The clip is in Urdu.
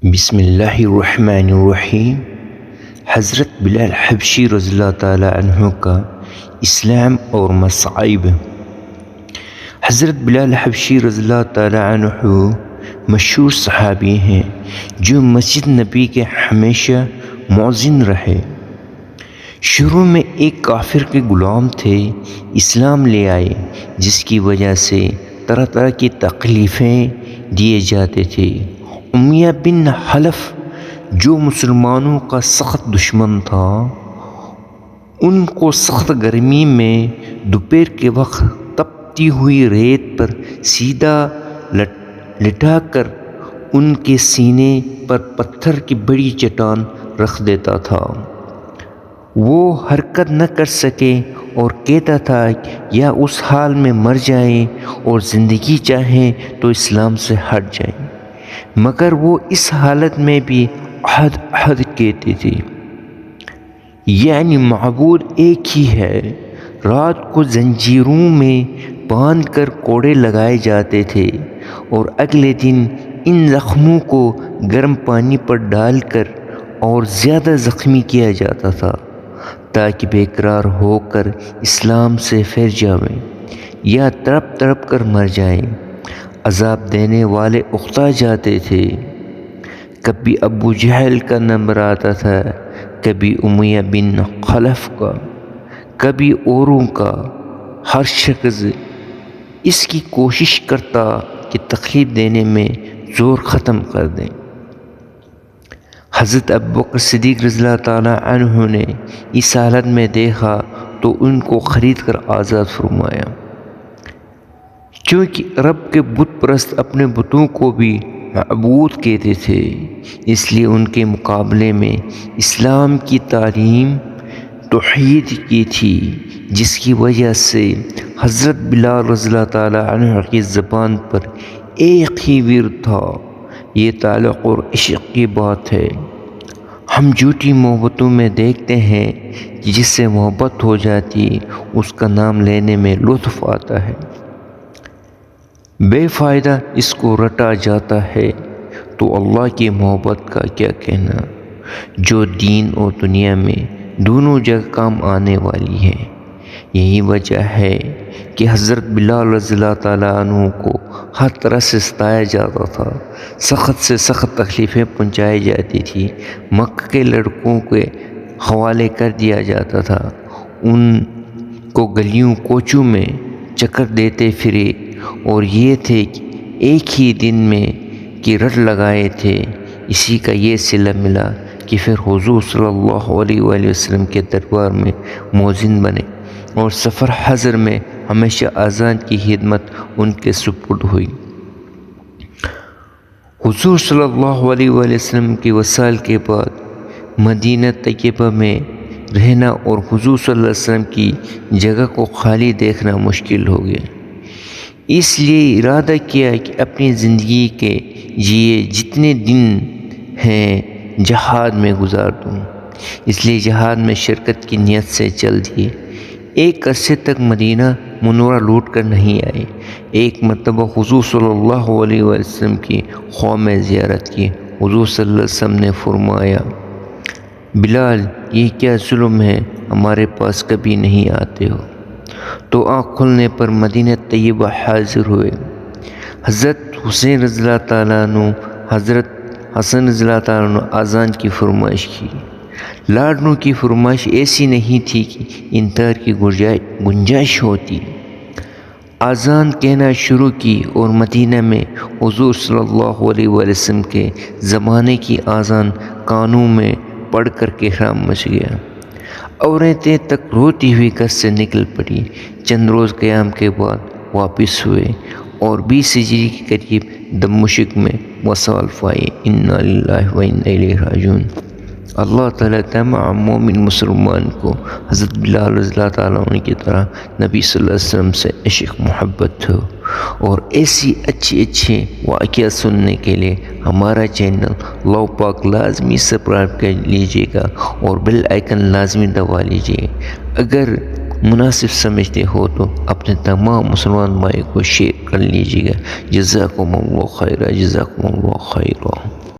بسم اللہ الرحمن الرحیم۔ حضرت بلال حبشی رضی اللہ تعالی عنہ کا اسلام اور مصائب۔ حضرت بلال حبشی رضی اللہ تعالی عنہ مشہور صحابی ہیں جو مسجد نبی کے ہمیشہ مؤذن رہے۔ شروع میں ایک کافر کے غلام تھے، اسلام لے آئے جس کی وجہ سے طرح طرح کی تکلیفیں دیے جاتے تھے۔ امیہ بن خلف جو مسلمانوں کا سخت دشمن تھا، ان کو سخت گرمی میں دوپہر کے وقت تپتی ہوئی ریت پر سیدھا لٹا کر ان کے سینے پر پتھر کی بڑی چٹان رکھ دیتا تھا۔ وہ حرکت نہ کر سکے اور کہتا تھا یا اس حال میں مر جائیں اور زندگی چاہیں تو اسلام سے ہٹ جائیں، مگر وہ اس حالت میں بھی احد احد کہتے تھے، یعنی معبود ایک ہی ہے۔ رات کو زنجیروں میں باندھ کر کوڑے لگائے جاتے تھے اور اگلے دن ان زخموں کو گرم پانی پر ڈال کر اور زیادہ زخمی کیا جاتا تھا تاکہ بے قرار ہو کر اسلام سے پھر جائیں یا تڑپ تڑپ کر مر جائیں۔ عذاب دینے والے اکتا جاتے تھے۔ کبھی ابو جہل کا نمبر آتا تھا، کبھی امیہ بن خلف کا، کبھی اوروں کا۔ ہر شخص اس کی کوشش کرتا کہ تکلیف دینے میں زور ختم کر دیں۔ حضرت ابوبکر صدیق رضی اللہ تعالیٰ عنہ نے اس حالت میں دیکھا تو ان کو خرید کر آزاد فرمایا، کیونکہ رب کے بت پرست اپنے بتوں کو بھی معبود کہتے تھے، اس لیے ان کے مقابلے میں اسلام کی تعلیم توحید کی تھی، جس کی وجہ سے حضرت بلال رضی اللہ تعالیٰ عنہ کی زبان پر ایک ہی ورد تھا، یہ تعلق اور عشق کی بات ہے۔ ہم جھوٹی محبتوں میں دیکھتے ہیں کہ جس سے محبت ہو جاتی اس کا نام لینے میں لطف آتا ہے، بے فائدہ اس کو رٹا جاتا ہے، تو اللہ کی محبت کا کیا کہنا جو دین اور دنیا میں دونوں جگہ کام آنے والی ہے۔ یہی وجہ ہے کہ حضرت بلال رضی اللہ تعالیٰ عنہ کو ہر طرح سے ستایا جاتا تھا، سخت سے سخت تکلیفیں پہنچائی جاتی تھی، مکہ کے لڑکوں کے حوالے کر دیا جاتا تھا، ان کو گلیوں کوچوں میں چکر دیتے پھرے، اور یہ تھے کہ ایک ہی دن میں کی رٹ لگائے تھے۔ اسی کا یہ صلہ ملا کہ پھر حضور صلی اللہ علیہ وآلہ وسلم کے دربار میں مؤذن بنے اور سفر حضر میں ہمیشہ اذان کی خدمت ان کے سپرد ہوئی۔ حضور صلی اللہ علیہ وآلہ وسلم کے وصال کے بعد مدینہ طیبہ میں رہنا اور حضور صلی اللہ علیہ وسلم کی جگہ کو خالی دیکھنا مشکل ہو گیا، اس لیے ارادہ کیا کہ اپنی زندگی کے جتنے دن ہیں جہاد میں گزار دوں، اس لیے جہاد میں شرکت کی نیت سے چل دیے۔ ایک عرصے تک مدینہ منورہ لوٹ کر نہیں آئے۔ ایک مرتبہ حضور صلی اللہ علیہ وسلم کی خواب میں زیارت کی۔ حضور صلی اللہ علیہ وسلم نے فرمایا، بلال یہ کیا ظلم ہے، ہمارے پاس کبھی نہیں آتے ہو؟ تو آنکھ کھلنے پر مدینہ طیبہ حاضر ہوئے۔ حضرت حسین رضی اللہ تعالیٰ عنہ، حضرت حسن رضی اللہ تعالیٰ عنہ اذان کی فرمائش کی۔ لاڈنوں کی فرمائش ایسی نہیں تھی کہ انکار کی گنجائش ہوتی۔ اذان کہنا شروع کی اور مدینہ میں حضور صلی اللہ علیہ وسلم کے زمانے کی اذان کانوں میں پڑھ کر احرام مچ گیا۔ عورتیں تک روتی ہوئی گھر سے نکل پڑی۔ چند روز قیام کے بعد واپس ہوئے اور 20 ہجری کے قریب دمشق میں وصال پائے۔ انا للہ و انا الیہ راجعون۔ اللہ تعالیٰ تمام مومن مسلمان کو حضرت بلال رضی اللہ تعالیٰ عنہ کی طرح نبی صلی اللہ علیہ وسلم سے عشق محبت ہو، اور ایسی اچھے واقعات سننے کے لیے ہمارا چینل لو پاک لازمی سبسکرائب کر لیجیے گا اور بیل آئیکن لازمی دبا لیجیے۔ اگر مناسب سمجھتے ہو تو اپنے تمام مسلمان بھائی کو شیئر کر لیجیے گا۔ جزاکم اللہ خیرا، جزاکم اللہ خیرا۔